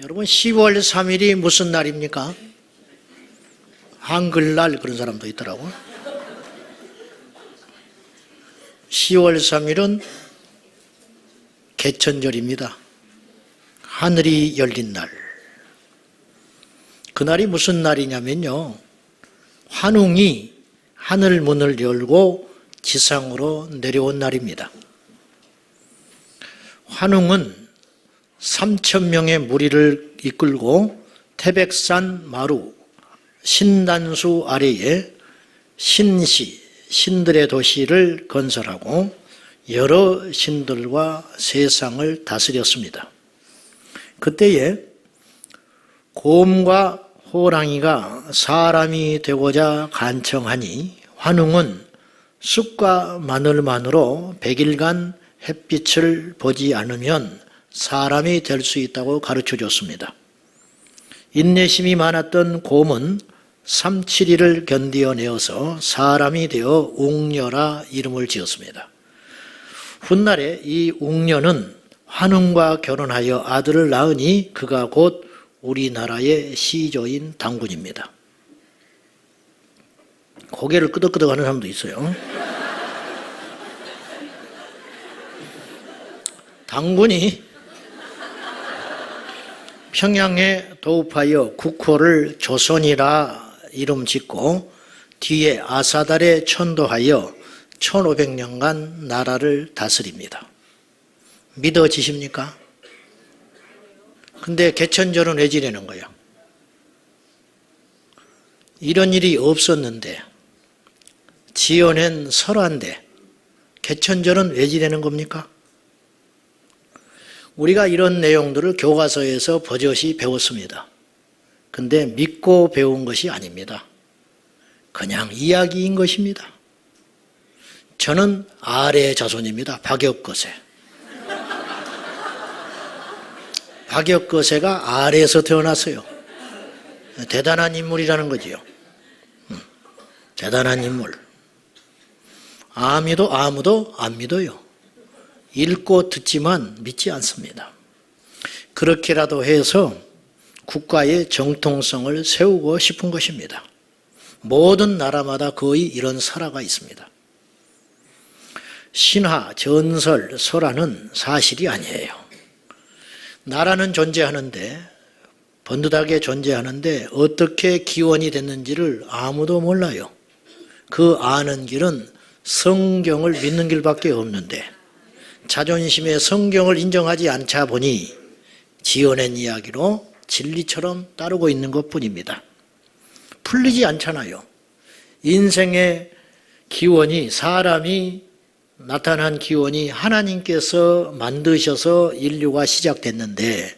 여러분 10월 3일이 무슨 날입니까? 한글날 그런 사람도 있더라고요. 10월 3일은 개천절입니다. 하늘이 열린 날. 그날이 무슨 날이냐면요, 환웅이 하늘 문을 열고 지상으로 내려온 날입니다. 환웅은 3,000명의 무리를 이끌고 태백산 마루 신단수 아래에 신시, 신들의 도시를 건설하고 여러 신들과 세상을 다스렸습니다. 그때에 곰과 호랑이가 사람이 되고자 간청하니 환웅은 쑥과 마늘만으로 100일간 햇빛을 보지 않으면 사람이 될 수 있다고 가르쳐 줬습니다. 인내심이 많았던 곰은 3, 7일을 견디어내어서 사람이 되어 웅녀라 이름을 지었습니다. 훗날에 이 웅녀는 환웅과 결혼하여 아들을 낳으니 그가 곧 우리나라의 시조인 당군입니다. 고개를 끄덕끄덕 하는 사람도 있어요. 당군이 평양에 도읍하여 국호를 조선이라 이름 짓고 뒤에 아사달에 천도하여 1500년간 나라를 다스립니다. 믿어지십니까? 근데 개천절은 왜 지내는 거예요? 이런 일이 없었는데, 지어낸 설화인데 개천절은 왜 지내는 겁니까? 우리가 이런 내용들을 교과서에서 버젓이 배웠습니다. 근데 믿고 배운 것이 아닙니다. 그냥 이야기인 것입니다. 저는 아래 자손입니다. 박역거세. 박역거세가 아래에서 태어났어요. 대단한 인물이라는 거지요. 대단한 인물. 아무도 안 믿어요. 읽고 듣지만 믿지 않습니다. 그렇게라도 해서 국가의 정통성을 세우고 싶은 것입니다. 모든 나라마다 거의 이런 설화가 있습니다. 신화, 전설, 설화는 사실이 아니에요. 나라는 존재하는데, 번듯하게 존재하는데 어떻게 기원이 됐는지를 아무도 몰라요. 그 아는 길은 성경을 믿는 길밖에 없는데 자존심에 성경을 인정하지 않자 보니 지어낸 이야기로 진리처럼 따르고 있는 것뿐입니다. 풀리지 않잖아요. 인생의 기원이, 사람이 나타난 기원이 하나님께서 만드셔서 인류가 시작됐는데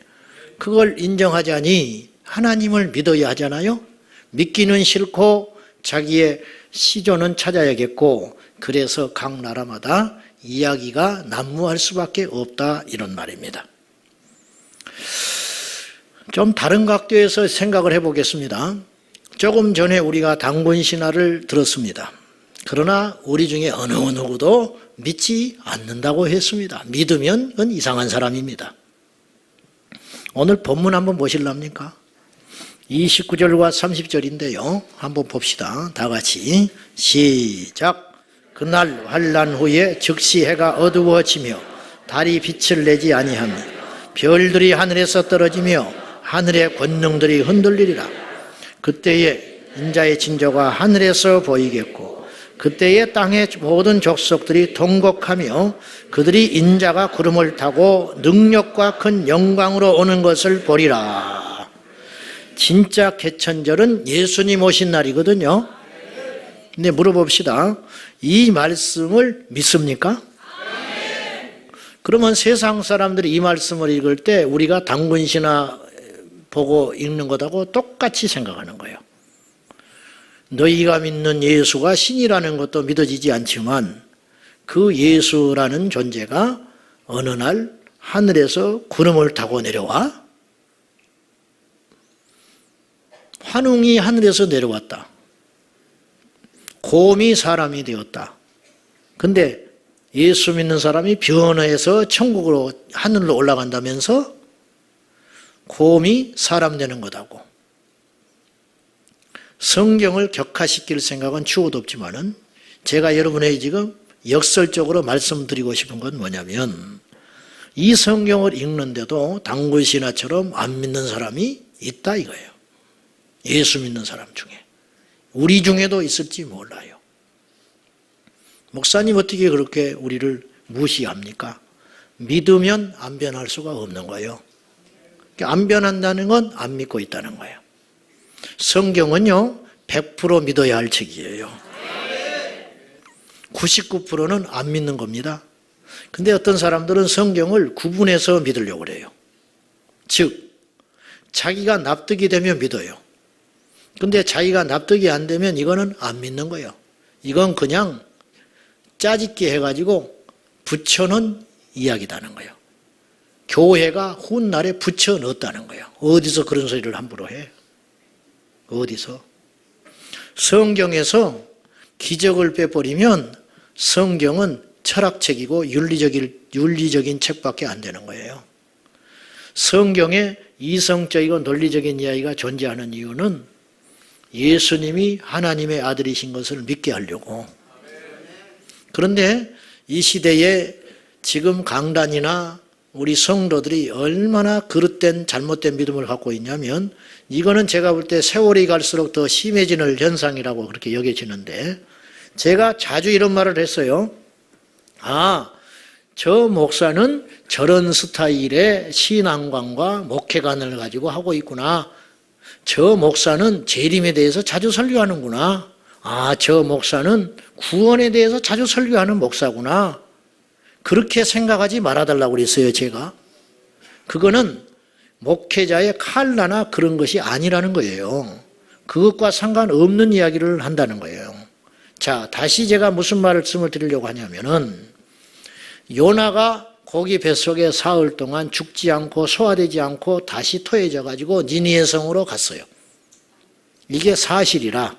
그걸 인정하자니 하나님을 믿어야 하잖아요. 믿기는 싫고 자기의 시조는 찾아야겠고, 그래서 각 나라마다 이야기가 난무할 수밖에 없다, 이런 말입니다. 좀 다른 각도에서 생각을 해보겠습니다. 조금 전에 우리가 당군 신화를 들었습니다. 그러나 우리 중에 어느 누구도 믿지 않는다고 했습니다. 믿으면 그건 이상한 사람입니다. 오늘 본문 한번 보실랍니까? 29절과 30절인데요. 한번 봅시다. 다 같이 시작. 그날 환란 후에 즉시 해가 어두워지며 달이 빛을 내지 아니하며 별들이 하늘에서 떨어지며 하늘의 권능들이 흔들리리라. 그때에 인자의 징조가 하늘에서 보이겠고 그때에 땅의 모든 족속들이 통곡하며 그들이 인자가 구름을 타고 능력과 큰 영광으로 오는 것을 보리라. 진짜 개천절은 예수님 오신 날이거든요. 근데 물어봅시다. 이 말씀을 믿습니까? 그러면 세상 사람들이 이 말씀을 읽을 때 우리가 당군신화 보고 읽는 것하고 똑같이 생각하는 거예요. 너희가 믿는 예수가 신이라는 것도 믿어지지 않지만 그 예수라는 존재가 어느 날 하늘에서 구름을 타고 내려와? 환웅이 하늘에서 내려왔다. 곰이 사람이 되었다. 근데 예수 믿는 사람이 변해서 천국으로, 하늘로 올라간다면서 곰이 사람 되는 것하고 성경을 격화시킬 생각은 추호도 없지만은 제가 여러분에게 지금 역설적으로 말씀드리고 싶은 건 뭐냐면 이 성경을 읽는데도 당군 신화처럼 안 믿는 사람이 있다 이거예요. 예수 믿는 사람 중에. 우리 중에도 있을지 몰라요. 목사님 어떻게 그렇게 우리를 무시합니까? 믿으면 안 변할 수가 없는 거예요. 안 변한다는 건 안 믿고 있다는 거예요. 성경은요 100% 믿어야 할 책이에요. 99%는 안 믿는 겁니다. 근데 어떤 사람들은 성경을 구분해서 믿으려고 그래요. 즉 자기가 납득이 되면 믿어요. 근데 자기가 납득이 안 되면 이거는 안 믿는 거예요. 이건 그냥 짜집기 해가지고 붙여놓은 이야기다는 거예요. 교회가 훗날에 붙여 넣었다는 거예요. 어디서 그런 소리를 함부로 해? 어디서? 성경에서 기적을 빼버리면 성경은 철학책이고 윤리적인 책밖에 안 되는 거예요. 성경에 이성적이고 논리적인 이야기가 존재하는 이유는 예수님이 하나님의 아들이신 것을 믿게 하려고. 그런데 이 시대에 지금 강단이나 우리 성도들이 얼마나 그릇된 잘못된 믿음을 갖고 있냐면 이거는 제가 볼 때 세월이 갈수록 더 심해지는 현상이라고 그렇게 여겨지는데 제가 자주 이런 말을 했어요. 아, 저 목사는 저런 스타일의 신앙관과 목회관을 가지고 하고 있구나. 저 목사는 재림에 대해서 자주 설교하는구나. 아, 저 목사는 구원에 대해서 자주 설교하는 목사구나. 그렇게 생각하지 말아달라고 그랬어요, 제가. 그거는 목회자의 칼라나 그런 것이 아니라는 거예요. 그것과 상관없는 이야기를 한다는 거예요. 자, 다시 제가 무슨 말씀을 드리려고 하냐면은 요나가 고기 뱃속에 사흘 동안 죽지 않고 소화되지 않고 다시 토해져 가지고 니느웨 성으로 갔어요. 이게 사실이라.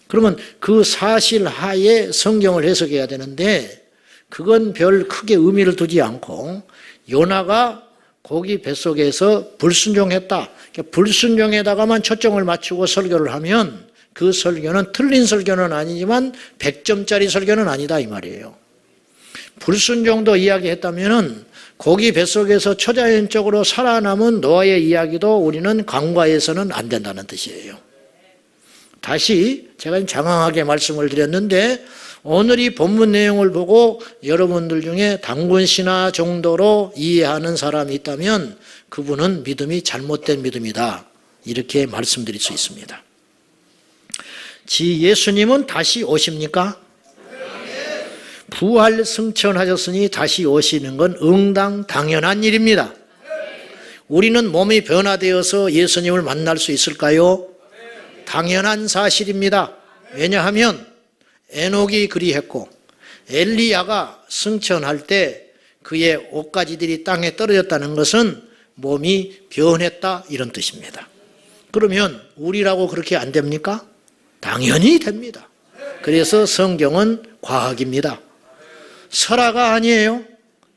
그러면 그 사실 하에 성경을 해석해야 되는데 그건 별 크게 의미를 두지 않고 요나가 고기 뱃속에서 불순종했다. 불순종에다가만 초점을 맞추고 설교를 하면 그 설교는 틀린 설교는 아니지만 100점짜리 설교는 아니다 이 말이에요. 불순종도 이야기했다면은 고기 뱃속에서 초자연적으로 살아남은 노아의 이야기도 우리는 간과해서는 안 된다는 뜻이에요. 다시 제가 장황하게 말씀을 드렸는데 오늘 이 본문 내용을 보고 여러분들 중에 당군 신화 정도로 이해하는 사람이 있다면 그분은 믿음이 잘못된 믿음이다. 이렇게 말씀드릴 수 있습니다. 예수님은 다시 오십니까? 부활 승천하셨으니 다시 오시는 건 응당 당연한 일입니다. 우리는 몸이 변화되어서 예수님을 만날 수 있을까요? 당연한 사실입니다. 왜냐하면 에녹이 그리했고 엘리야가 승천할 때 그의 옷가지들이 땅에 떨어졌다는 것은 몸이 변했다 이런 뜻입니다. 그러면 우리라고 그렇게 안 됩니까? 당연히 됩니다. 그래서 성경은 과학입니다. 설화가 아니에요.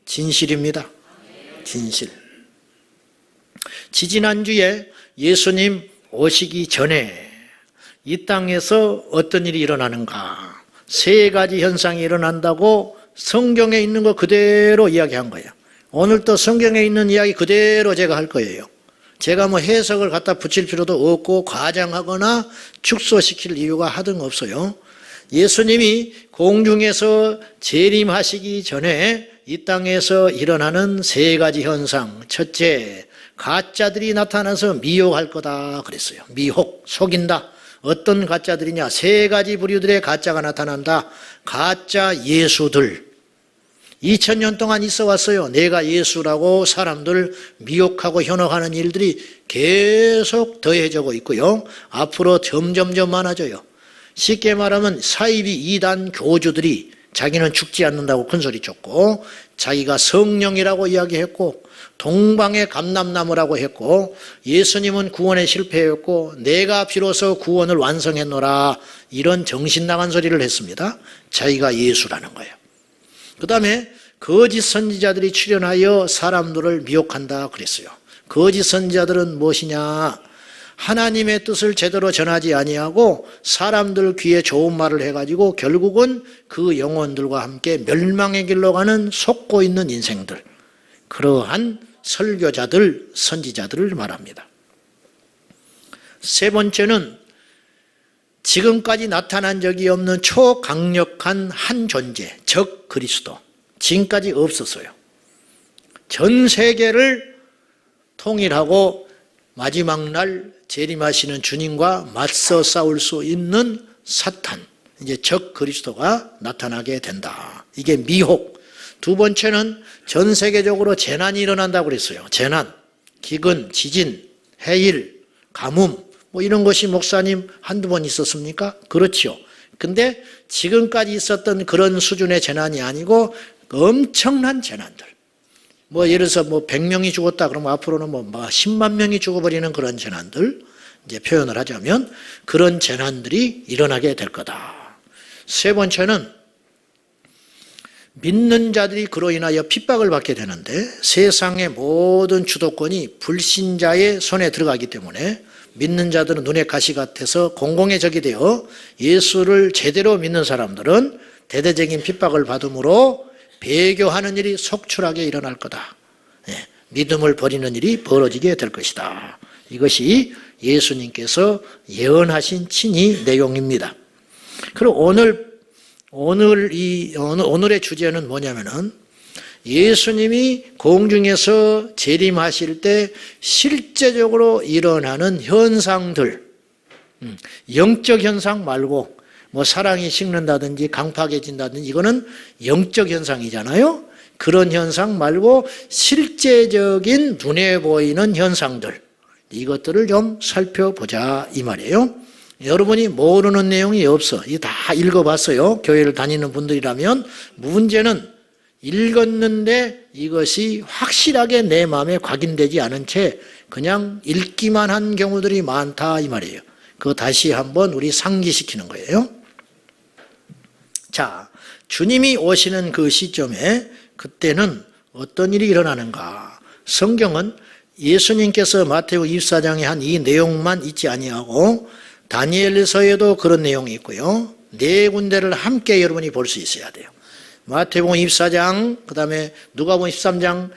진실입니다. 진실. 지지난주에 예수님 오시기 전에 이 땅에서 어떤 일이 일어나는가? 세 가지 현상이 일어난다고 성경에 있는 거 그대로 이야기한 거예요. 오늘 또 성경에 있는 이야기 그대로 제가 할 거예요. 제가 뭐 해석을 갖다 붙일 필요도 없고 과장하거나 축소시킬 이유가 하등 없어요. 예수님이 공중에서 재림하시기 전에 이 땅에서 일어나는 세 가지 현상. 첫째, 가짜들이 나타나서 미혹할 거다 그랬어요. 미혹, 속인다. 어떤 가짜들이냐? 세 가지 부류들의 가짜가 나타난다. 가짜 예수들. 2000년 동안 있어 왔어요. 내가 예수라고 사람들 미혹하고 현혹하는 일들이 계속 더해지고 있고요. 앞으로 점점점 많아져요. 쉽게 말하면 사이비 이단 교주들이 자기는 죽지 않는다고 큰소리 쳤고 자기가 성령이라고 이야기했고 동방의 감람나무라고 했고 예수님은 구원에 실패했고 내가 비로소 구원을 완성했노라 이런 정신나간 소리를 했습니다. 자기가 예수라는 거예요. 그 다음에 거짓 선지자들이 출현하여 사람들을 미혹한다 그랬어요. 거짓 선지자들은 무엇이냐? 하나님의 뜻을 제대로 전하지 아니하고 사람들 귀에 좋은 말을 해가지고 결국은 그 영혼들과 함께 멸망의 길로 가는 속고 있는 인생들, 그러한 설교자들, 선지자들을 말합니다. 세 번째는 지금까지 나타난 적이 없는 초강력한 한 존재, 적 그리스도. 지금까지 없었어요. 전 세계를 통일하고 마지막 날 재림하시는 주님과 맞서 싸울 수 있는 사탄, 이제 적 그리스도가 나타나게 된다. 이게 미혹. 두 번째는 전 세계적으로 재난이 일어난다고 그랬어요. 재난, 기근, 지진, 해일, 가뭄, 뭐 이런 것이 목사님 한두 번 있었습니까? 그렇지요. 근데 지금까지 있었던 그런 수준의 재난이 아니고 엄청난 재난들. 뭐 예를 들어서 뭐 100명이 죽었다 그러면 앞으로는 뭐 10만 명이 죽어버리는 그런 재난들, 이제 표현을 하자면 그런 재난들이 일어나게 될 거다. 세 번째는 믿는 자들이 그로 인하여 핍박을 받게 되는데 세상의 모든 주도권이 불신자의 손에 들어가기 때문에 믿는 자들은 눈의 가시 같아서 공공의 적이 되어 예수를 제대로 믿는 사람들은 대대적인 핍박을 받음으로 배교하는 일이 속출하게 일어날 거다. 믿음을 버리는 일이 벌어지게 될 것이다. 이것이 예수님께서 예언하신 친히 내용입니다. 그리고 오늘의 주제는 뭐냐면은 예수님이 공중에서 재림하실 때 실제적으로 일어나는 현상들, 영적 현상 말고 뭐 사랑이 식는다든지 강팍해진다든지 이거는 영적 현상이잖아요. 그런 현상 말고 실제적인 눈에 보이는 현상들, 이것들을 좀 살펴보자 이 말이에요. 여러분이 모르는 내용이 없어. 이거 다 읽어봤어요. 교회를 다니는 분들이라면. 문제는 읽었는데 이것이 확실하게 내 마음에 각인되지 않은 채 그냥 읽기만 한 경우들이 많다 이 말이에요. 그거 다시 한번 우리 상기시키는 거예요. 자, 주님이 오시는 그 시점에 그때는 어떤 일이 일어나는가? 성경은 예수님께서 마태복음 24장에 한 이 내용만 있지 아니하고 다니엘서에도 그런 내용이 있고요. 네 군데를 함께 여러분이 볼 수 있어야 돼요. 마태복음 24장, 그 다음에 누가복음 13장,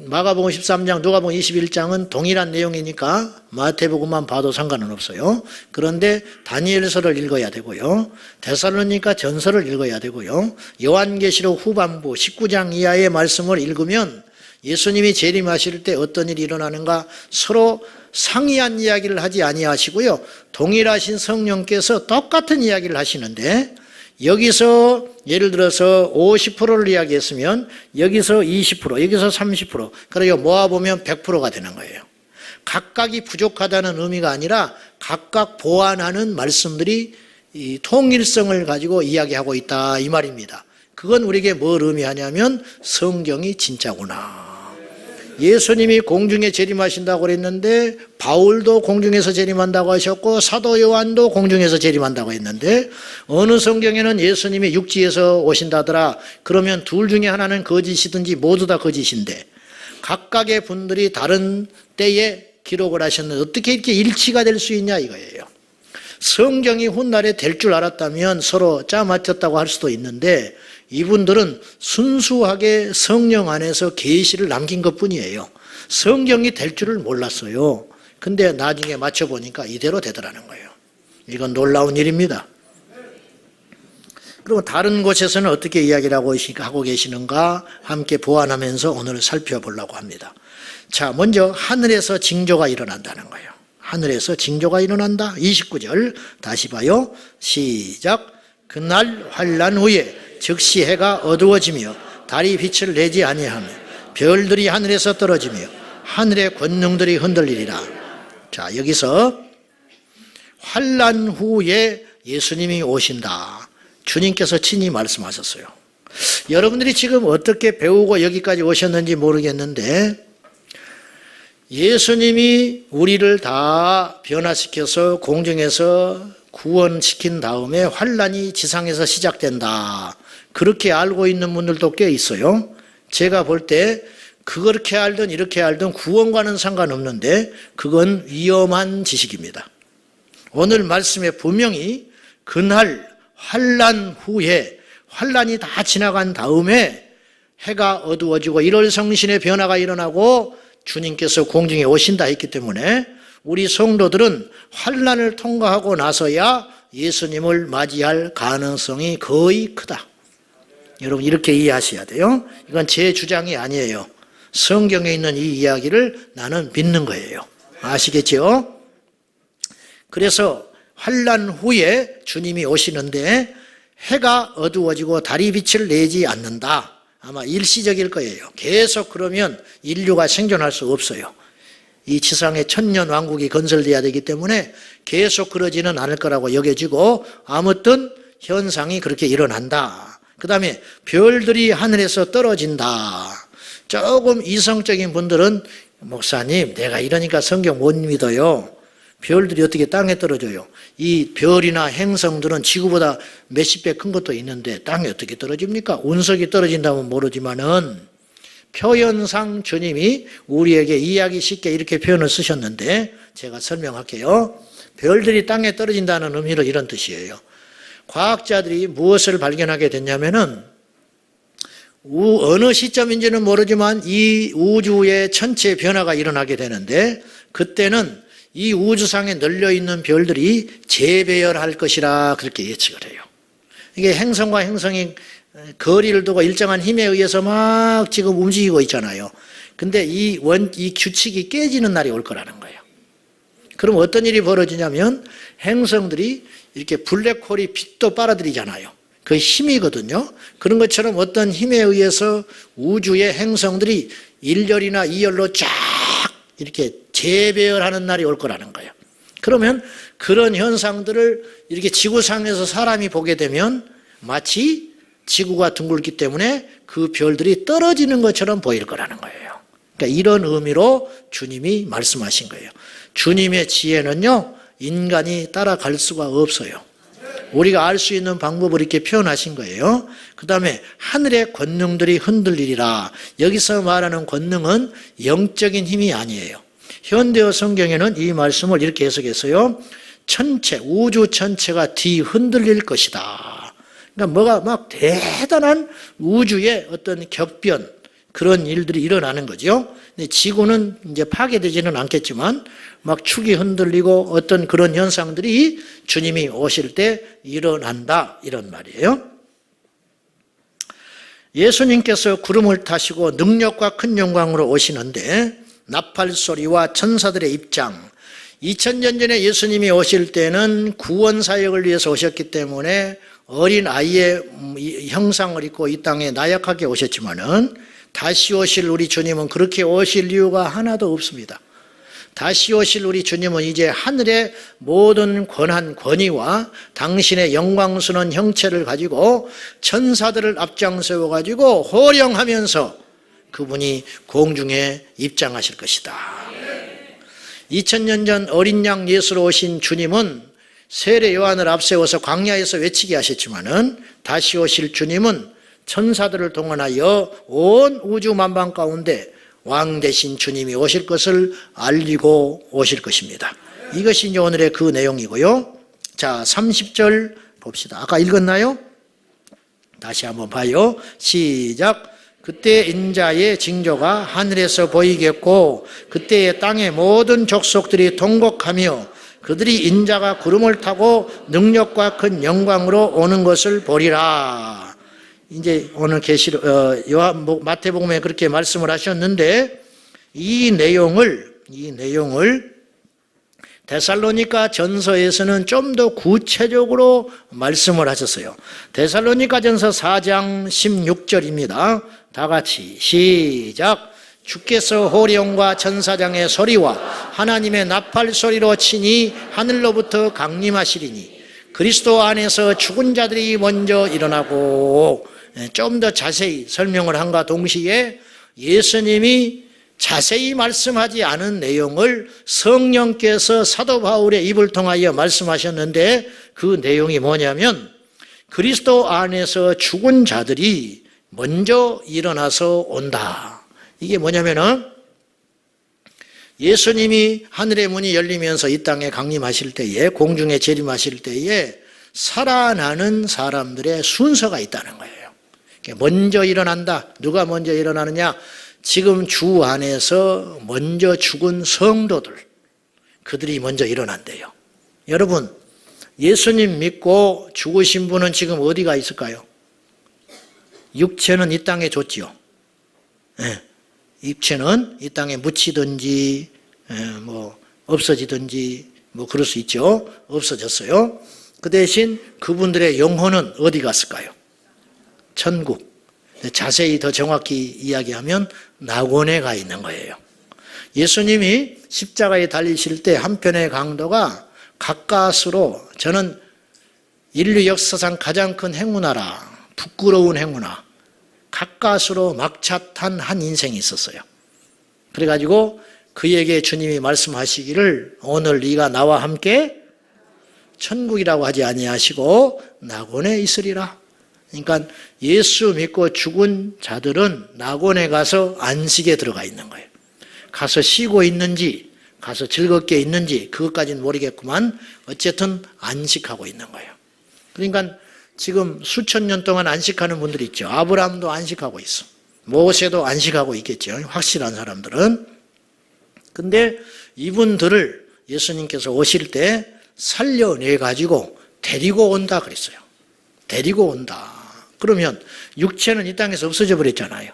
마가복음 13장, 누가복음 21장은 동일한 내용이니까 마태복음만 봐도 상관은 없어요. 그런데 다니엘서를 읽어야 되고요. 데살로니가 전서를 읽어야 되고요. 요한계시록 후반부 19장 이하의 말씀을 읽으면 예수님이 재림하실 때 어떤 일이 일어나는가 서로 상이한 이야기를 하지 아니하시고요. 동일하신 성령께서 똑같은 이야기를 하시는데 여기서 예를 들어서 50%를 이야기했으면 여기서 20%, 여기서 30%, 그래서 모아보면 100%가 되는 거예요. 각각이 부족하다는 의미가 아니라 각각 보완하는 말씀들이 이 통일성을 가지고 이야기하고 있다 이 말입니다. 그건 우리에게 뭘 의미하냐면 성경이 진짜구나. 예수님이 공중에 재림하신다고 그랬는데 바울도 공중에서 재림한다고 하셨고 사도 요한도 공중에서 재림한다고 했는데 어느 성경에는 예수님이 육지에서 오신다더라. 그러면 둘 중에 하나는 거짓이든지 모두 다 거짓인데 각각의 분들이 다른 때에 기록을 하셨는데 어떻게 이렇게 일치가 될 수 있냐 이거예요. 성경이 훗날에 될 줄 알았다면 서로 짜 맞췄다고 할 수도 있는데 이분들은 순수하게 성령 안에서 계시를 남긴 것뿐이에요. 성경이 될 줄을 몰랐어요. 근데 나중에 맞춰보니까 이대로 되더라는 거예요. 이건 놀라운 일입니다. 그리고 다른 곳에서는 어떻게 이야기를 하고 계시는가 함께 보완하면서 오늘 살펴보려고 합니다. 자, 먼저 하늘에서 징조가 일어난다는 거예요. 하늘에서 징조가 일어난다. 29절 다시 봐요. 시작. 그날 환난 후에 즉시 해가 어두워지며 달이 빛을 내지 아니하며 별들이 하늘에서 떨어지며 하늘의 권능들이 흔들리리라. 자, 여기서 환난 후에 예수님이 오신다. 주님께서 친히 말씀하셨어요. 여러분들이 지금 어떻게 배우고 여기까지 오셨는지 모르겠는데 예수님이 우리를 다 변화시켜서 공중에서 구원시킨 다음에 환난이 지상에서 시작된다. 그렇게 알고 있는 분들도 꽤 있어요. 제가 볼 때 그렇게 알든 이렇게 알든 구원과는 상관없는데 그건 위험한 지식입니다. 오늘 말씀에 분명히 그날 환난 후에 환난이 다 지나간 다음에 해가 어두워지고 1월 성신의 변화가 일어나고 주님께서 공중에 오신다 했기 때문에 우리 성도들은 환난을 통과하고 나서야 예수님을 맞이할 가능성이 거의 크다. 여러분 이렇게 이해하셔야 돼요. 이건 제 주장이 아니에요. 성경에 있는 이 이야기를 나는 믿는 거예요. 아시겠죠? 그래서 환난 후에 주님이 오시는데 해가 어두워지고 달이 빛을 내지 않는다. 아마 일시적일 거예요. 계속 그러면 인류가 생존할 수 없어요. 이 지상에 천년 왕국이 건설돼야 되기 때문에 계속 그러지는 않을 거라고 여겨지고 아무튼 현상이 그렇게 일어난다. 그 다음에 별들이 하늘에서 떨어진다. 조금 이성적인 분들은 목사님 내가 이러니까 성경 못 믿어요. 별들이 어떻게 땅에 떨어져요? 이 별이나 행성들은 지구보다 몇십 배 큰 것도 있는데 땅에 어떻게 떨어집니까? 운석이 떨어진다면 모르지만은 표현상 주님이 우리에게 이해하기 쉽게 이렇게 표현을 쓰셨는데 제가 설명할게요. 별들이 땅에 떨어진다는 의미로 이런 뜻이에요. 과학자들이 무엇을 발견하게 됐냐면은 어느 시점인지는 모르지만 이 우주의 전체 변화가 일어나게 되는데 그때는 이 우주상에 널려있는 별들이 재배열할 것이라 그렇게 예측을 해요. 이게 행성과 행성이 거리를 두고 일정한 힘에 의해서 막 지금 움직이고 있잖아요. 근데 이 규칙이 깨지는 날이 올 거라는 거예요. 그럼 어떤 일이 벌어지냐면 행성들이 이렇게 블랙홀이 빛도 빨아들이잖아요. 그 힘이거든요. 그런 것처럼 어떤 힘에 의해서 우주의 행성들이 1열이나 2열로 쫙 이렇게 재배열하는 날이 올 거라는 거예요. 그러면 그런 현상들을 이렇게 지구상에서 사람이 보게 되면 마치 지구가 둥글기 때문에 그 별들이 떨어지는 것처럼 보일 거라는 거예요. 그러니까 이런 의미로 주님이 말씀하신 거예요. 주님의 지혜는요, 인간이 따라갈 수가 없어요. 우리가 알 수 있는 방법을 이렇게 표현하신 거예요. 그 다음에 하늘의 권능들이 흔들리리라. 여기서 말하는 권능은 영적인 힘이 아니에요. 현대어 성경에는 이 말씀을 이렇게 해석했어요. 우주 전체가 뒤흔들릴 것이다. 그러니까 뭐가 막 대단한 우주의 어떤 격변, 그런 일들이 일어나는 거죠. 근데 지구는 이제 파괴되지는 않겠지만 막 축이 흔들리고 어떤 그런 현상들이 주님이 오실 때 일어난다, 이런 말이에요. 예수님께서 구름을 타시고 능력과 큰 영광으로 오시는데 나팔 소리와 천사들의 입장, 2000년 전에 예수님이 오실 때는 구원 사역을 위해서 오셨기 때문에 어린 아이의 형상을 입고 이 땅에 나약하게 오셨지만은 다시 오실 우리 주님은 그렇게 오실 이유가 하나도 없습니다. 다시 오실 우리 주님은 이제 하늘의 모든 권한, 권위와 당신의 영광스러운 형체를 가지고 천사들을 앞장세워 가지고 호령하면서 그분이 공중에 입장하실 것이다. 2000년 전 어린 양 예수로 오신 주님은 세례 요한을 앞세워서 광야에서 외치게 하셨지만은 다시 오실 주님은 천사들을 동원하여 온 우주 만방 가운데 왕 대신 주님이 오실 것을 알리고 오실 것입니다. 이것이 이제 오늘의 그 내용이고요. 자, 30절 봅시다. 아까 읽었나요? 다시 한번 봐요. 시작. 그때 인자의 징조가 하늘에서 보이겠고 그때의 땅의 모든 족속들이 통곡하며 그들이 인자가 구름을 타고 능력과 큰 영광으로 오는 것을 보리라. 이제 오늘 마태복음에 그렇게 말씀을 하셨는데 이 내용을 데살로니가 전서에서는 좀 더 구체적으로 말씀을 하셨어요. 데살로니가 전서 4장 16절입니다. 다 같이 시작. 주께서 호령과 천사장의 소리와 하나님의 나팔 소리로 치니 하늘로부터 강림하시리니 그리스도 안에서 죽은 자들이 먼저 일어나고, 좀 더 자세히 설명을 한과 동시에 예수님이 자세히 말씀하지 않은 내용을 성령께서 사도 바울의 입을 통하여 말씀하셨는데 그 내용이 뭐냐면 그리스도 안에서 죽은 자들이 먼저 일어나서 온다. 이게 뭐냐면은 예수님이 하늘의 문이 열리면서 이 땅에 강림하실 때에, 공중에 재림하실 때에 살아나는 사람들의 순서가 있다는 거예요. 먼저 일어난다. 누가 먼저 일어나느냐? 지금 주 안에서 먼저 죽은 성도들, 그들이 먼저 일어난대요. 여러분, 예수님 믿고 죽으신 분은 지금 어디가 있을까요? 육체는 이 땅에 줬지요. 네. 육체는 이 땅에 묻히든지 없어지든지 그럴 수 있죠. 없어졌어요. 그 대신 그분들의 영혼은 어디 갔을까요? 천국. 자세히 더 정확히 이야기하면 낙원에 가 있는 거예요. 예수님이 십자가에 달리실 때 한편의 강도가 가까스로, 저는 인류 역사상 가장 큰 행운아라, 부끄러운 행운아, 가까스로 막차 탄 한 인생이 있었어요. 그래가지고 그에게 주님이 말씀하시기를 오늘 네가 나와 함께 천국이라고 하지 아니하시고 낙원에 있으리라. 그러니까 예수 믿고 죽은 자들은 낙원에 가서 안식에 들어가 있는 거예요. 가서 쉬고 있는지 가서 즐겁게 있는지 그것까지는 모르겠구만 어쨌든 안식하고 있는 거예요. 그러니까 지금 수천 년 동안 안식하는 분들이 있죠. 아브라함도 안식하고 있어. 모세도 안식하고 있겠죠. 확실한 사람들은. 근데 이분들을 예수님께서 오실 때 살려내가지고 데리고 온다 그랬어요. 데리고 온다. 그러면 육체는 이 땅에서 없어져 버렸잖아요.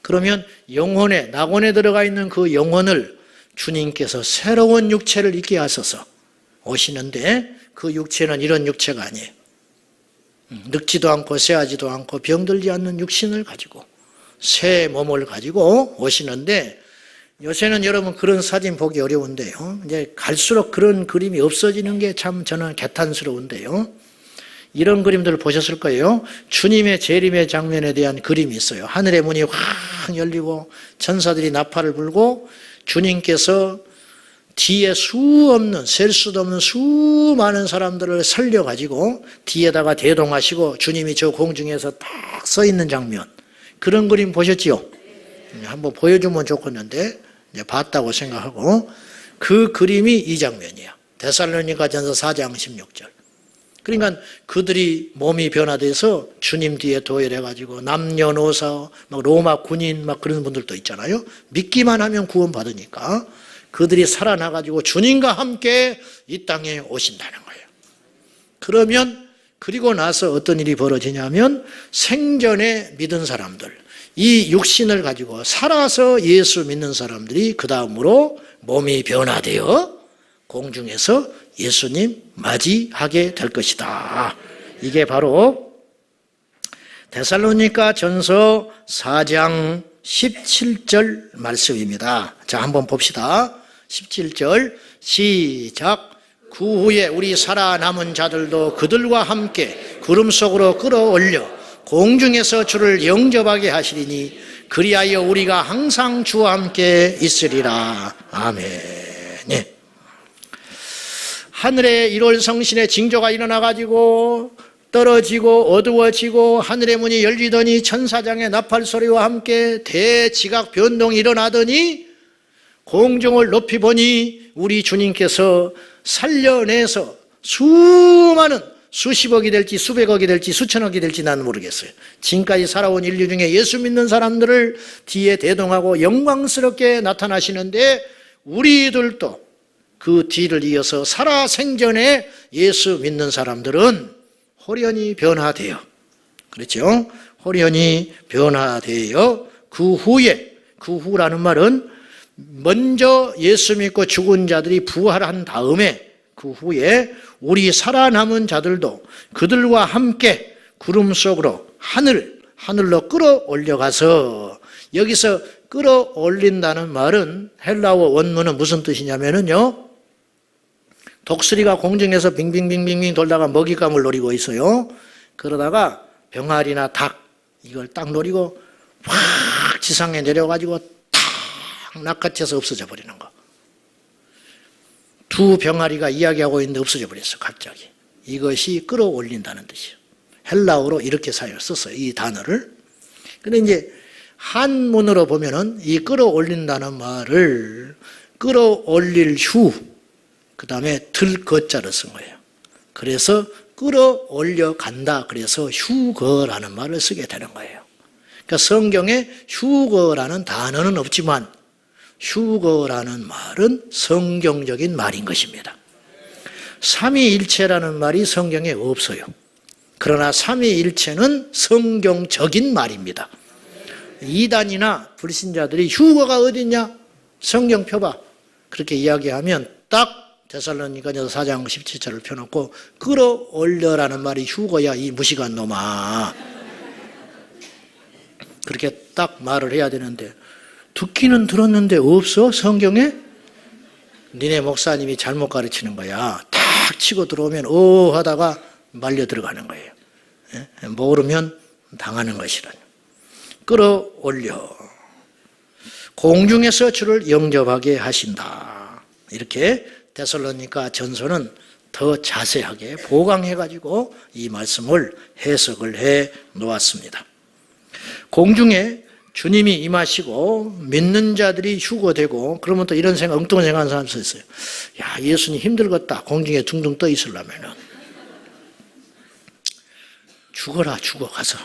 그러면 영혼에, 낙원에 들어가 있는 그 영혼을 주님께서 새로운 육체를 입게 하셔서 오시는데 그 육체는 이런 육체가 아니에요. 늙지도 않고 쇠하지도 않고 병들지 않는 육신을 가지고 새 몸을 가지고 오시는데 요새는 여러분 그런 사진 보기 어려운데요. 이제 갈수록 그런 그림이 없어지는 게 참 저는 개탄스러운데요. 이런 그림들을 보셨을 거예요. 주님의 재림의 장면에 대한 그림이 있어요. 하늘의 문이 확 열리고 천사들이 나팔을 불고 주님께서 뒤에 셀 수도 없는 수많은 사람들을 살려가지고 뒤에다가 대동하시고 주님이 저 공중에서 딱 서 있는 장면, 그런 그림 보셨지요? 한번 보여주면 좋겠는데 이제 봤다고 생각하고 그 그림이 이 장면이야. 데살로니가전서 4장 16절. 그러니까 그들이 몸이 변화돼서 주님 뒤에 도열해가지고 남녀노소, 막 로마 군인 막 그런 분들도 있잖아요. 믿기만 하면 구원받으니까 그들이 살아나가지고 주님과 함께 이 땅에 오신다는 거예요. 그러면 그리고 나서 어떤 일이 벌어지냐면 생전에 믿은 사람들, 이 육신을 가지고 살아서 예수 믿는 사람들이 그 다음으로 몸이 변화되어 공중에서 예수님 맞이하게 될 것이다. 이게 바로 데살로니가 전서 4장 17절 말씀입니다. 자, 한번 봅시다. 17절 시작. 그 후에 우리 살아남은 자들도 그들과 함께 구름 속으로 끌어올려 공중에서 주를 영접하게 하시리니 그리하여 우리가 항상 주와 함께 있으리라. 아멘. 네. 하늘에 1월 성신의 징조가 일어나가지고 떨어지고 어두워지고 하늘의 문이 열리더니 천사장의 나팔 소리와 함께 대지각 변동이 일어나더니 공중을 높이 보니 우리 주님께서 살려내서 수많은 수십억이 될지 수백억이 될지 수천억이 될지 나는 모르겠어요. 지금까지 살아온 인류 중에 예수 믿는 사람들을 뒤에 대동하고 영광스럽게 나타나시는데 우리들도 그 뒤를 이어서 살아생전에 예수 믿는 사람들은 호련히 변화되어, 그렇죠? 호련히 변화되어 그 후라는 말은 먼저 예수 믿고 죽은 자들이 부활한 다음에 그 후에 우리 살아남은 자들도 그들과 함께 구름 속으로 하늘로 끌어올려가서, 여기서 끌어올린다는 말은 헬라어 원문은 무슨 뜻이냐면요, 독수리가 공중에서 빙빙빙빙 돌다가 먹잇감을 노리고 있어요. 그러다가 병아리나 닭 이걸 딱 노리고 확 지상에 내려가지고 탁 낚아채서 없어져 버리는 거. 두 병아리가 이야기하고 있는데 없어져 버렸어 갑자기. 이것이 끌어올린다는 뜻이에요. 헬라어로 이렇게 썼어요, 이 단어를. 근데 이제 한문으로 보면은 이 끌어올린다는 말을 끌어올릴 휴, 그 다음에 들거자를 쓴 거예요. 그래서 끌어올려 간다. 그래서 휴거라는 말을 쓰게 되는 거예요. 그러니까 성경에 휴거라는 단어는 없지만 휴거라는 말은 성경적인 말인 것입니다. 삼위일체라는 말이 성경에 없어요. 그러나 삼위일체는 성경적인 말입니다. 이단이나 불신자들이 휴거가 어딨냐? 성경 펴봐. 그렇게 이야기하면 딱 데살로니가서 4장 17절을 펴놓고 끌어올려라는 말이 휴거야 이 무식한 놈아. 그렇게 딱 말을 해야 되는데 듣기는 들었는데 없어 성경에? 니네 목사님이 잘못 가르치는 거야. 탁 치고 들어오면 하다가 말려 들어가는 거예요. 모르면 당하는 것이라뇨. 끌어올려 공중에서 주를 영접하게 하신다. 이렇게 데살로니가 전서는 더 자세하게 보강해가지고 이 말씀을 해석을 해 놓았습니다. 공중에 주님이 임하시고 믿는 자들이 휴거되고 그러면 또 이런 생각, 엉뚱한 생각하는 사람이 있어요. 야, 예수님 힘들겠다. 공중에 둥둥 떠 있으려면은. 죽어라, 죽어 가서.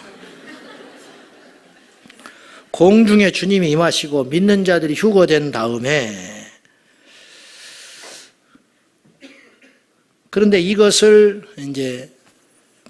공중에 주님이 임하시고 믿는 자들이 휴거된 다음에 그런데 이것을 이제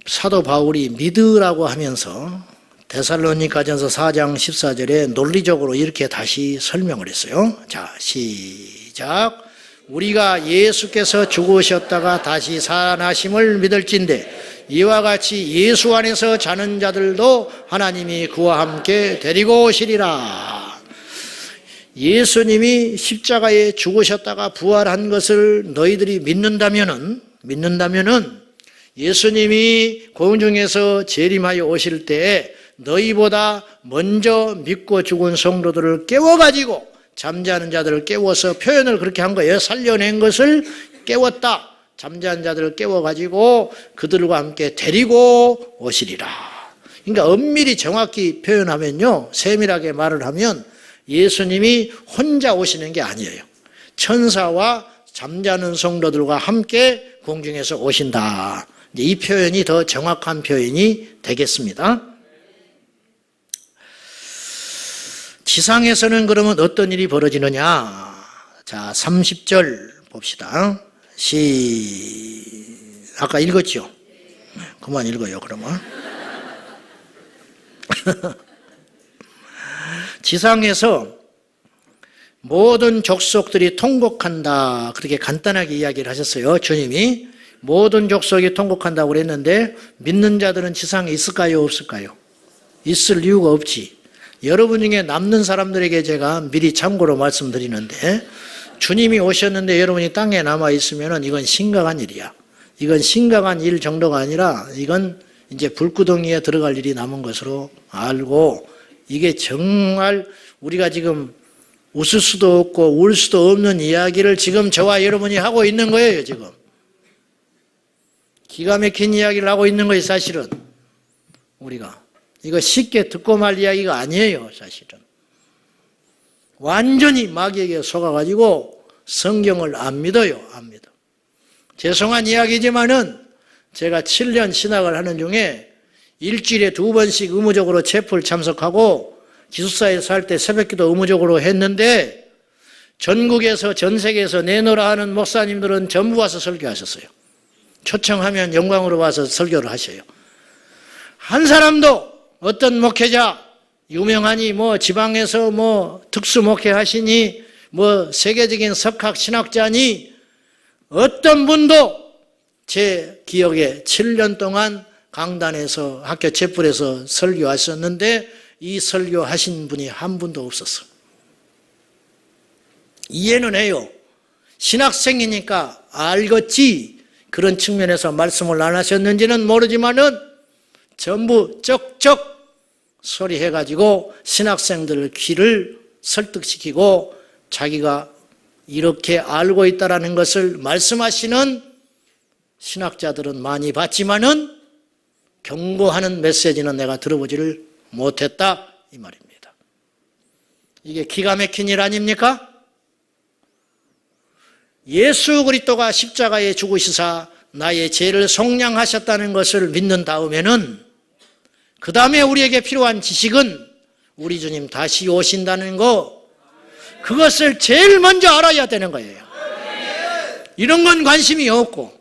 사도 바울이 믿으라고 하면서 데살로니가전서 4장 14절에 논리적으로 이렇게 다시 설명을 했어요. 자, 시작. 우리가 예수께서 죽으셨다가 다시 살아나심을 믿을진대 이와 같이 예수 안에서 자는 자들도 하나님이 그와 함께 데리고 오시리라. 예수님이 십자가에 죽으셨다가 부활한 것을 너희들이 믿는다면은 예수님이 공중에서 재림하여 오실 때에 너희보다 먼저 믿고 죽은 성도들을 깨워가지고 잠자는 자들을 깨워서 표현을 그렇게 한 거예요. 살려낸 것을 깨웠다. 잠자는 자들을 깨워가지고 그들과 함께 데리고 오시리라. 그러니까 엄밀히 정확히 표현하면요, 세밀하게 말을 하면 예수님이 혼자 오시는 게 아니에요. 천사와 잠자는 성도들과 함께 공중에서 오신다. 이 표현이 더 정확한 표현이 되겠습니다. 지상에서는 그러면 어떤 일이 벌어지느냐? 자, 30절 봅시다. 아까 읽었죠? 그만 읽어요, 그러면. 지상에서 모든 족속들이 통곡한다. 그렇게 간단하게 이야기를 하셨어요. 주님이 모든 족속이 통곡한다고 그랬는데 믿는 자들은 지상에 있을까요? 없을까요? 있을 이유가 없지. 여러분 중에 남는 사람들에게 제가 미리 참고로 말씀드리는데 주님이 오셨는데 여러분이 땅에 남아있으면 이건 심각한 일이야. 이건 심각한 일 정도가 아니라 이건 이제 불구덩이에 들어갈 일이 남은 것으로 알고 이게 정말 우리가 지금 웃을 수도 없고 울 수도 없는 이야기를 지금 저와 여러분이 하고 있는 거예요. 지금 기가 막힌 이야기를 하고 있는 거예요. 사실은 우리가 이거 쉽게 듣고 말 이야기가 아니에요. 사실은 완전히 마귀에게 속아가지고 성경을 안 믿어요. 안 믿어. 죄송한 이야기지만은 제가 7년 신학을 하는 중에 일주일에 2번씩 의무적으로 체포를 참석하고 기숙사에서 할 때 새벽기도 의무적으로 했는데 전국에서 전 세계에서 내노라 하는 목사님들은 전부 와서 설교하셨어요. 초청하면 영광으로 와서 설교를 하셔요. 한 사람도 어떤 목회자 유명하니 뭐 지방에서 뭐 특수 목회하시니 뭐 세계적인 석학 신학자니 어떤 분도 제 기억에 7년 동안 강단에서 학교 채플에서 설교하셨는데 이 설교하신 분이 한 분도 없었어. 이해는 해요. 신학생이니까 알겠지. 그런 측면에서 말씀을 안 하셨는지는 모르지만은 전부 쩍쩍 소리해가지고 신학생들 귀를 설득시키고 자기가 이렇게 알고 있다라는 것을 말씀하시는 신학자들은 많이 봤지만은 경고하는 메시지는 내가 들어보지를 못했다 이 말입니다. 이게 기가 막힌 일 아닙니까? 예수 그리스도가 십자가에 죽으시사 나의 죄를 속량하셨다는 것을 믿는 다음에는 그 다음에 우리에게 필요한 지식은 우리 주님 다시 오신다는 거, 그것을 제일 먼저 알아야 되는 거예요. 이런 건 관심이 없고,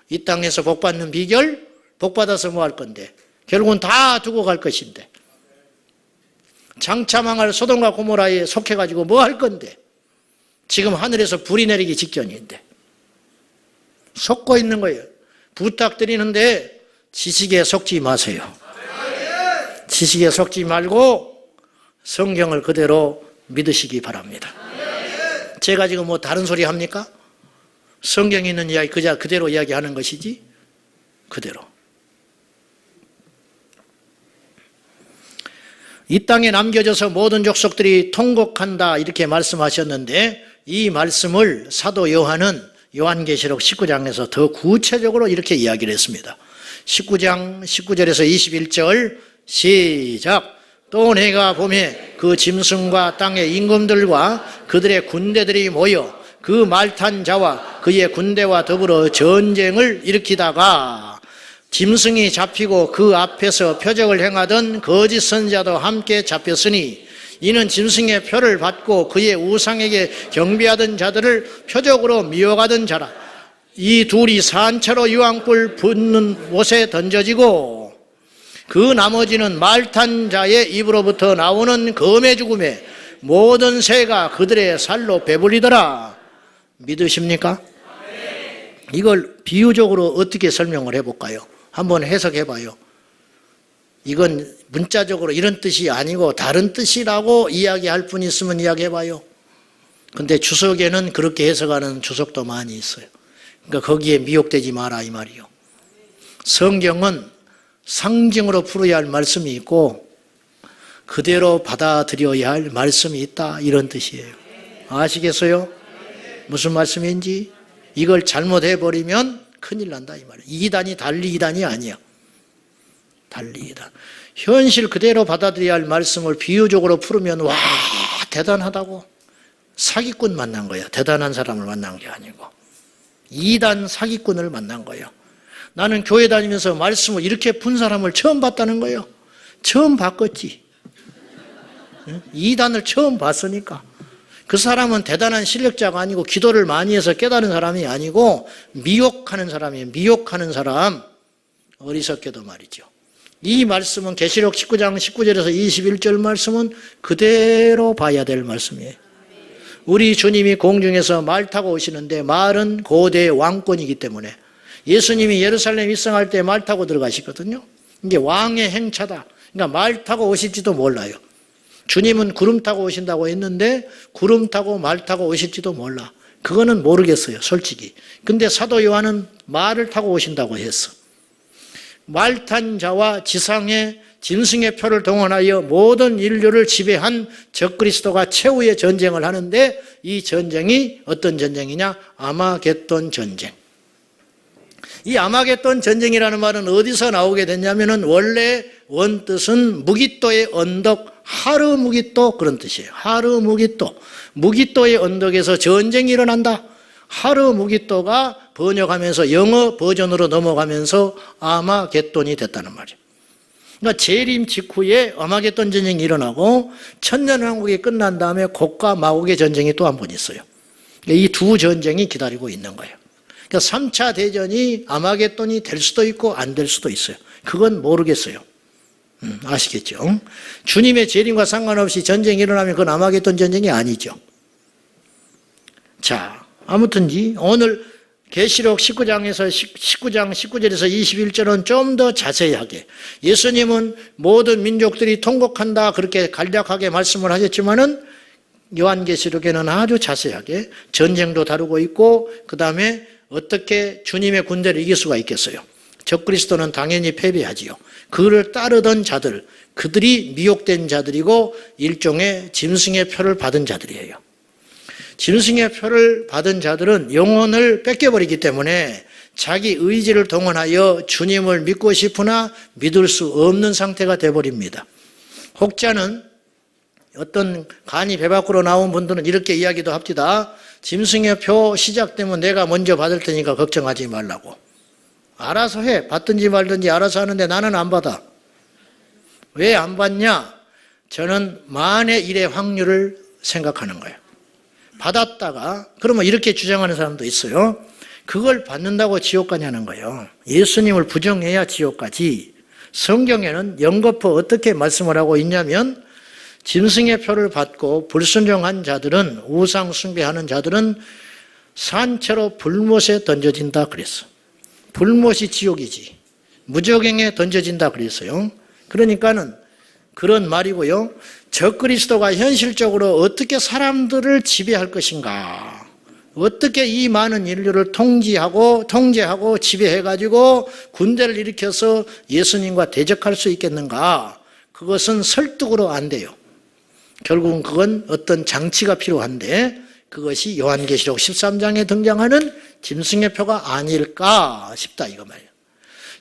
이 땅에서 복받는 비결, 복받아서 뭐 할 건데, 결국은 다 두고 갈 것인데, 장차 망할 소돔과 고모라에 속해가지고 뭐 할 건데, 지금 하늘에서 불이 내리기 직전인데 속고 있는 거예요. 부탁드리는데 지식에 속지 마세요. 지식에 속지 말고 성경을 그대로 믿으시기 바랍니다. 제가 지금 뭐 다른 소리 합니까? 성경에 있는 이야기 그대로 이야기하는 것이지, 그대로. 이 땅에 남겨져서 모든 족속들이 통곡한다 이렇게 말씀하셨는데, 이 말씀을 사도 요한은 요한계시록 19장에서 더 구체적으로 이렇게 이야기를 했습니다. 19장 19절에서 21절 시작. 또 내가 보매 그 짐승과 땅의 임금들과 그들의 군대들이 모여 그 말탄 자와 그의 군대와 더불어 전쟁을 일으키다가 짐승이 잡히고 그 앞에서 표적을 행하던 거짓 선지자도 함께 잡혔으니 이는 짐승의 표를 받고 그의 우상에게 경배하던 자들을 표적으로 미혹하던 자라. 이 둘이 산채로 유황불 붙는 못에 던져지고 그 나머지는 말탄 자의 입으로부터 나오는 검의 죽음에 모든 새가 그들의 살로 배불리더라. 믿으십니까? 이걸 비유적으로 어떻게 설명을 해볼까요? 한번 해석해봐요. 이건 문자적으로 이런 뜻이 아니고 다른 뜻이라고 이야기할 분 있으면 이야기해봐요. 근데 주석에는 그렇게 해석하는 주석도 많이 있어요. 그러니까 거기에 미혹되지 마라 이 말이요. 성경은 상징으로 풀어야 할 말씀이 있고 그대로 받아들여야 할 말씀이 있다, 이런 뜻이에요. 아시겠어요? 무슨 말씀인지? 이걸 잘못해버리면 큰일 난다 이 말이에요. 이단이 달리 이단이 아니야. 달리 이단. 현실 그대로 받아들여야 할 말씀을 비유적으로 풀으면 와 대단하다고. 사기꾼 만난 거야. 대단한 사람을 만난 게 아니고 이단 사기꾼을 만난 거예요. 나는 교회 다니면서 말씀을 이렇게 푼 사람을 처음 봤다는 거예요. 처음 봤겠지. 이단을 처음 봤으니까. 그 사람은 대단한 실력자가 아니고 기도를 많이 해서 깨달은 사람이 아니고 미혹하는 사람이에요. 미혹하는 사람. 어리석게도 말이죠. 이 말씀은 계시록 19장 19절에서 21절 말씀은 그대로 봐야 될 말씀이에요. 우리 주님이 공중에서 말 타고 오시는데 말은 고대의 왕권이기 때문에 예수님이 예루살렘 입성할 때 말 타고 들어가시거든요. 이게 왕의 행차다. 그러니까 말 타고 오실지도 몰라요. 주님은 구름 타고 오신다고 했는데 구름 타고 말 타고 오실지도 몰라. 그거는 모르겠어요, 솔직히. 근데 사도 요한은 말을 타고 오신다고 했어. 말 탄 자와 지상의 짐승의 표를 동원하여 모든 인류를 지배한 적그리스도가 최후의 전쟁을 하는데 이 전쟁이 어떤 전쟁이냐? 아마겟돈 전쟁. 이 아마겟돈 전쟁이라는 말은 어디서 나오게 됐냐면은 원래 원뜻은 무기또의 언덕, 하르 무기또 그런 뜻이에요. 하르 무기또. 무기또의 언덕에서 전쟁이 일어난다. 하르 무기또가 번역하면서 영어 버전으로 넘어가면서 아마겟돈이 됐다는 말이에요. 그러니까 재림 직후에 아마겟돈 전쟁이 일어나고 천년왕국이 끝난 다음에 곡과 마곡의 전쟁이 또 한 번 있어요. 이 두 전쟁이 기다리고 있는 거예요. 그러니까 3차 대전이 아마겟돈이 될 수도 있고 안 될 수도 있어요. 그건 모르겠어요. 아시겠죠? 주님의 재림과 상관없이 전쟁이 일어나면 그건 아마겟돈 전쟁이 아니죠. 자, 아무튼지 오늘 계시록 19장에서 19장 19절에서 21절은 좀 더 자세하게 예수님은 모든 민족들이 통곡한다 그렇게 간략하게 말씀을 하셨지만은 요한계시록에는 아주 자세하게 전쟁도 다루고 있고 그 다음에 어떻게 주님의 군대를 이길 수가 있겠어요. 적그리스도는 당연히 패배하지요. 그를 따르던 자들, 그들이 미혹된 자들이고 일종의 짐승의 표를 받은 자들이에요. 짐승의 표를 받은 자들은 영혼을 뺏겨버리기 때문에 자기 의지를 동원하여 주님을 믿고 싶으나 믿을 수 없는 상태가 되어버립니다. 혹자는 어떤 간이 배 밖으로 나온 분들은 이렇게 이야기도 합니다. 짐승의 표 시작되면 내가 먼저 받을 테니까 걱정하지 말라고. 알아서 해. 받든지 말든지 알아서 하는데 나는 안 받아. 왜 안 받냐? 저는 만의 일의 확률을 생각하는 거예요. 받았다가 그러면 이렇게 주장하는 사람도 있어요. 그걸 받는다고 지옥 가냐는 거예요. 예수님을 부정해야 지옥 가지. 성경에는 연거푸 어떻게 말씀을 하고 있냐면 짐승의 표를 받고 불순종한 자들은, 우상 숭배하는 자들은 산채로 불못에 던져진다 그랬어. 불못이 지옥이지. 무저갱에 던져진다 그랬어요. 그러니까는 그런 말이고요. 적그리스도가 현실적으로 어떻게 사람들을 지배할 것인가, 어떻게 이 많은 인류를 통제하고 지배해가지고 군대를 일으켜서 예수님과 대적할 수 있겠는가? 그것은 설득으로 안 돼요. 결국은 그건 어떤 장치가 필요한데 그것이 요한계시록 13장에 등장하는 짐승의 표가 아닐까 싶다 이거 말이에요.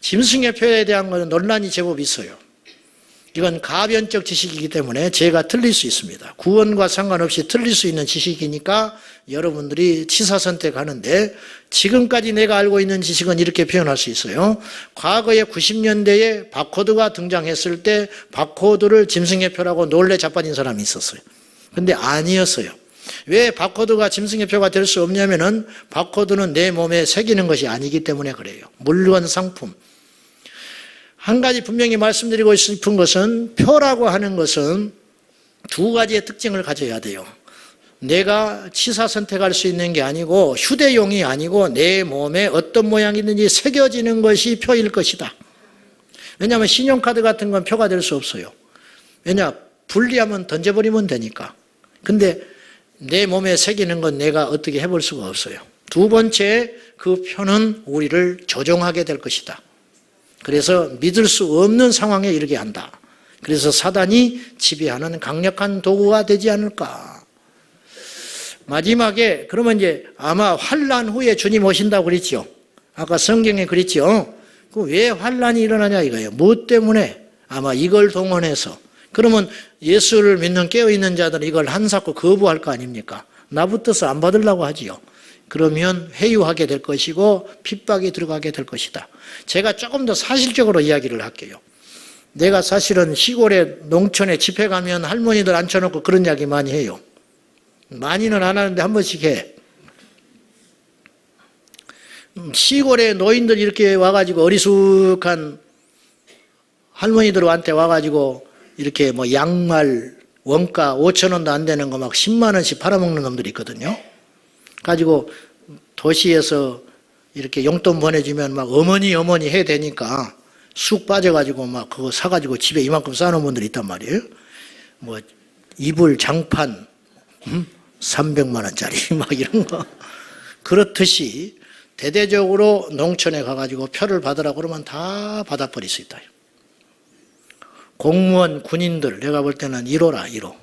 짐승의 표에 대한 것은 논란이 제법 있어요. 이건 가변적 지식이기 때문에 제가 틀릴 수 있습니다. 구원과 상관없이 틀릴 수 있는 지식이니까 여러분들이 취사 선택하는데, 지금까지 내가 알고 있는 지식은 이렇게 표현할 수 있어요. 과거에 90년대에 바코드가 등장했을 때 바코드를 짐승의 표라고 놀래 자빠진 사람이 있었어요. 근데 아니었어요. 왜 바코드가 짐승의 표가 될 수 없냐면은 바코드는 내 몸에 새기는 것이 아니기 때문에 그래요. 물건, 상품. 한 가지 분명히 말씀드리고 싶은 것은, 표라고 하는 것은 두 가지의 특징을 가져야 돼요. 내가 취사 선택할 수 있는 게 아니고, 휴대용이 아니고 내 몸에 어떤 모양이든지 새겨지는 것이 표일 것이다. 왜냐하면 신용카드 같은 건 표가 될 수 없어요. 왜냐? 분리하면 던져버리면 되니까. 근데 내 몸에 새기는 건 내가 어떻게 해볼 수가 없어요. 두 번째, 그 표는 우리를 조종하게 될 것이다. 그래서 믿을 수 없는 상황에 이르게 한다. 그래서 사단이 지배하는 강력한 도구가 되지 않을까. 마지막에 그러면 이제 아마 환난 후에 주님 오신다고 그랬죠. 아까 성경에 그랬죠. 그 왜 환난이 일어나냐 이거예요. 무엇 때문에? 아마 이걸 동원해서. 그러면 예수를 믿는 깨어있는 자들은 이걸 한사코 거부할 거 아닙니까? 나붙어서 안 받으려고 하지요. 그러면 회유하게 될 것이고 핍박이 들어가게 될 것이다. 제가 조금 더 사실적으로 이야기를 할게요. 내가 사실은 시골에 농촌에 집회 가면 할머니들 앉혀놓고 그런 이야기 많이 해요. 많이는 안 하는데 한 번씩 해. 시골에 노인들 이렇게 와가지고 어리숙한 할머니들한테 와가지고 이렇게 뭐 양말 원가 5,000원도 안 되는 거 막 10만 원씩 팔아먹는 놈들이 있거든요. 가지고 도시에서 이렇게 용돈 보내주면 막 어머니 해야 되니까 쑥 빠져가지고 막 그거 사가지고 집에 이만큼 쌓아놓은 분들이 있단 말이에요. 뭐 이불 장판 300만 원짜리 막 이런 거. 그렇듯이 대대적으로 농촌에 가가지고 표를 받으라고 그러면 다 받아버릴 수 있다. 공무원, 군인들 내가 볼 때는 1호라 1호.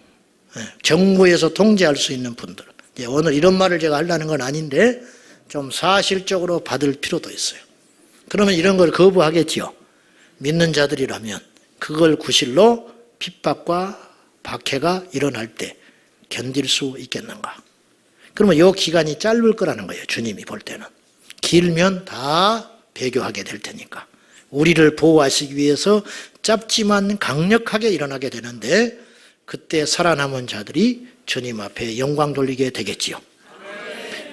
정부에서 통제할 수 있는 분들. 오늘 이런 말을 제가 하려는 건 아닌데 좀 사실적으로 받을 필요도 있어요. 그러면 이런 걸 거부하겠지요. 믿는 자들이라면 그걸 구실로 핍박과 박해가 일어날 때 견딜 수 있겠는가. 그러면 이 기간이 짧을 거라는 거예요. 주님이 볼 때는. 길면 다 배교하게 될 테니까. 우리를 보호하시기 위해서 짧지만 강력하게 일어나게 되는데 그때 살아남은 자들이 주님 앞에 영광 돌리게 되겠지요.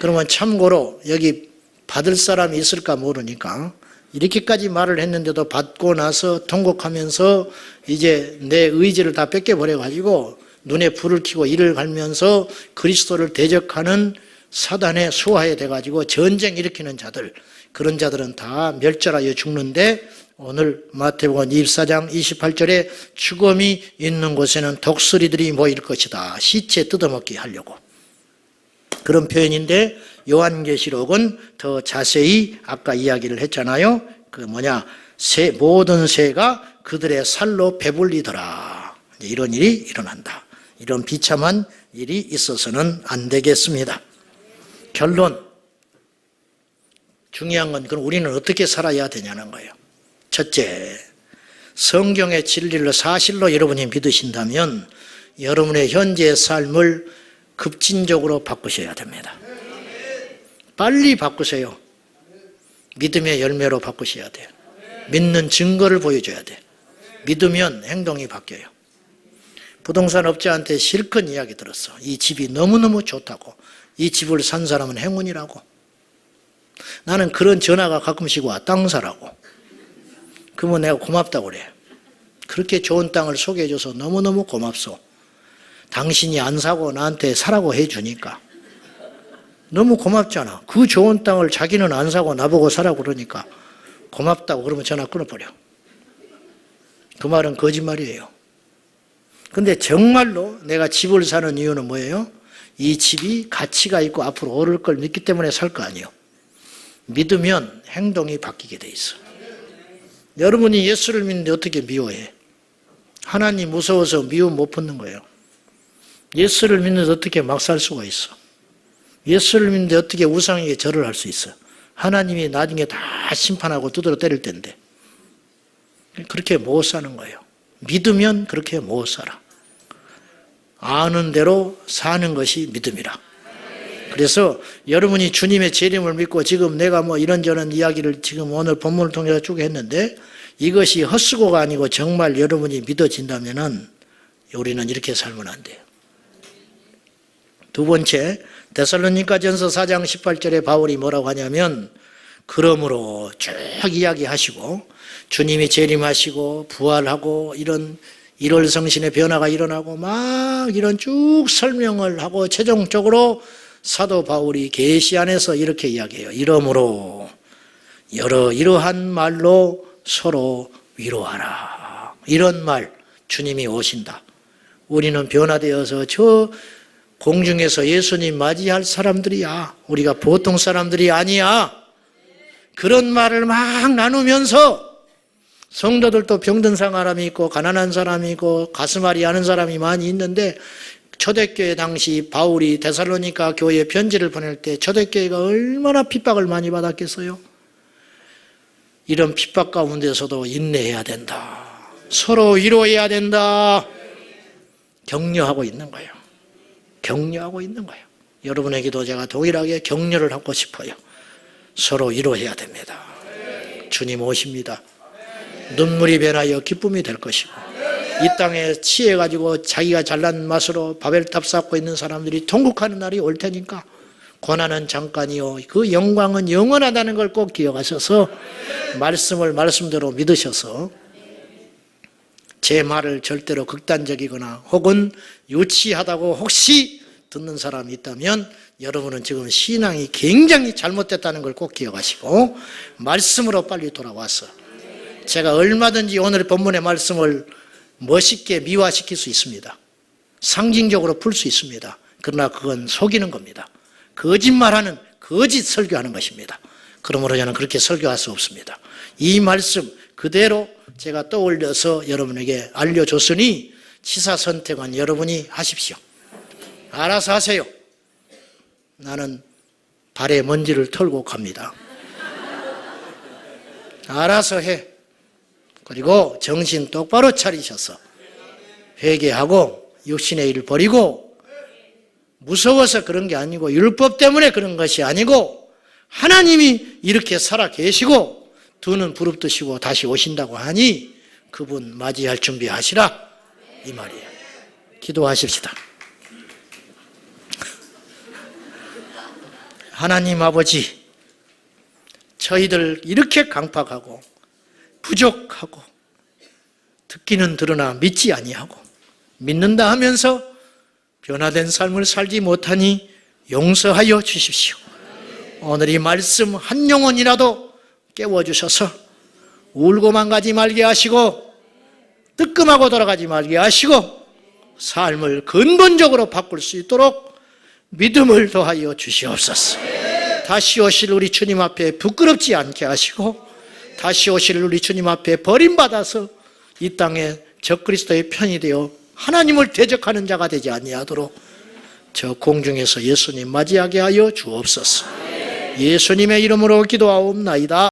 그러면 참고로 여기 받을 사람이 있을까 모르니까 이렇게까지 말을 했는데도 받고 나서 통곡하면서 이제 내 의지를 다 뺏겨버려가지고 눈에 불을 켜고 이를 갈면서 그리스도를 대적하는 사단의 수하에 돼가지고 전쟁 일으키는 자들, 그런 자들은 다 멸절하여 죽는데 오늘 마태복음 24장 28절에 죽음이 있는 곳에는 독수리들이 모일 것이다. 시체 뜯어먹기 하려고. 그런 표현인데 요한계시록은 더 자세히 아까 이야기를 했잖아요. 그 모든 새가 그들의 살로 배불리더라. 이런 일이 일어난다. 이런 비참한 일이 있어서는 안 되겠습니다. 결론. 중요한 건 그럼 우리는 어떻게 살아야 되냐는 거예요. 첫째, 성경의 진리를 사실로 여러분이 믿으신다면 여러분의 현재 삶을 급진적으로 바꾸셔야 됩니다. 빨리 바꾸세요. 믿음의 열매로 바꾸셔야 돼요. 믿는 증거를 보여줘야 돼요. 믿으면 행동이 바뀌어요. 부동산 업자한테 실컷 이야기 들었어. 이 집이 너무너무 좋다고. 이 집을 산 사람은 행운이라고. 나는 그런 전화가 가끔씩 와. 땅 사라고. 그러면 내가 고맙다고 그래. 그렇게 좋은 땅을 소개해줘서 너무너무 고맙소. 당신이 안 사고 나한테 사라고 해주니까. 너무 고맙잖아. 그 좋은 땅을 자기는 안 사고 나보고 사라고 그러니까 고맙다고 그러면 전화 끊어버려. 그 말은 거짓말이에요. 근데 정말로 내가 집을 사는 이유는 뭐예요? 이 집이 가치가 있고 앞으로 오를 걸 믿기 때문에 살 거 아니에요. 믿으면 행동이 바뀌게 돼 있어. 여러분이 예수를 믿는데 어떻게 미워해? 하나님 무서워서 미움 못 붙는 거예요. 예수를 믿는데 어떻게 막 살 수가 있어? 예수를 믿는데 어떻게 우상에게 절을 할 수 있어? 하나님이 나중에 다 심판하고 두드러 때릴 텐데. 그렇게 못 사는 거예요. 믿으면 그렇게 못 살아. 아는 대로 사는 것이 믿음이라. 그래서 여러분이 주님의 재림을 믿고 지금 내가 뭐 이런저런 이야기를 지금 오늘 본문을 통해서 쭉 했는데 이것이 헛수고가 아니고 정말 여러분이 믿어진다면은 우리는 이렇게 살면 안 돼요. 두 번째, 데살로니가전서 4장 18절에 바울이 뭐라고 하냐면 그러므로 쭉 이야기하시고 주님이 재림하시고 부활하고 이런 1월 성신의 변화가 일어나고 막 이런 쭉 설명을 하고 최종적으로 사도 바울이 계시 안에서 이렇게 이야기해요. 이러므로 이러한 말로 서로 위로하라. 이런 말 주님이 오신다. 우리는 변화되어서 저 공중에서 예수님 맞이할 사람들이야. 우리가 보통 사람들이 아니야. 그런 말을 막 나누면서 성도들도 병든 사람이 있고 가난한 사람이 있고 가슴앓이 하는 사람이 많이 있는데 초대교회 당시 바울이 데살로니가 교회에 편지를 보낼 때 초대교회가 얼마나 핍박을 많이 받았겠어요? 이런 핍박 가운데서도 인내해야 된다. 서로 위로해야 된다. 격려하고 있는 거예요. 격려하고 있는 거예요. 여러분에게도 제가 동일하게 격려를 하고 싶어요. 서로 위로해야 됩니다. 주님 오십니다. 눈물이 변하여 기쁨이 될 것이고 이 땅에 취해가지고 자기가 잘난 맛으로 바벨탑 쌓고 있는 사람들이 통곡하는 날이 올 테니까 고난은 잠깐이요 그 영광은 영원하다는 걸 꼭 기억하셔서 말씀을 말씀대로 믿으셔서 제 말을 절대로 극단적이거나 혹은 유치하다고 혹시 듣는 사람이 있다면 여러분은 지금 신앙이 굉장히 잘못됐다는 걸 꼭 기억하시고 말씀으로 빨리 돌아와서 제가 얼마든지 오늘 본문의 말씀을 멋있게 미화시킬 수 있습니다. 상징적으로 풀 수 있습니다. 그러나 그건 속이는 겁니다. 거짓말하는 거짓 설교하는 것입니다. 그러므로 저는 그렇게 설교할 수 없습니다. 이 말씀 그대로 제가 떠올려서 여러분에게 알려줬으니 치사 선택은 여러분이 하십시오. 알아서 하세요. 나는 발에 먼지를 털고 갑니다. 알아서 해. 그리고 정신 똑바로 차리셔서 회개하고 육신의 일을 버리고 무서워서 그런 게 아니고 율법 때문에 그런 것이 아니고 하나님이 이렇게 살아 계시고 두 눈 부릅뜨시고 다시 오신다고 하니 그분 맞이할 준비하시라 이 말이에요. 기도하십시다. 하나님 아버지, 저희들 이렇게 강팍하고 부족하고 듣기는 들으나 믿지 아니하고 믿는다 하면서 변화된 삶을 살지 못하니 용서하여 주십시오. 오늘 이 말씀 한 영혼이라도 깨워주셔서 울고만 가지 말게 하시고 뜨끔하고 돌아가지 말게 하시고 삶을 근본적으로 바꿀 수 있도록 믿음을 더하여 주시옵소서. 다시 오실 우리 주님 앞에 부끄럽지 않게 하시고 다시 오실 우리 주님 앞에 버림받아서 이 땅에 적그리스도의 편이 되어 하나님을 대적하는 자가 되지 아니하도록 저 공중에서 예수님 맞이하게 하여 주옵소서. 예수님의 이름으로 기도하옵나이다.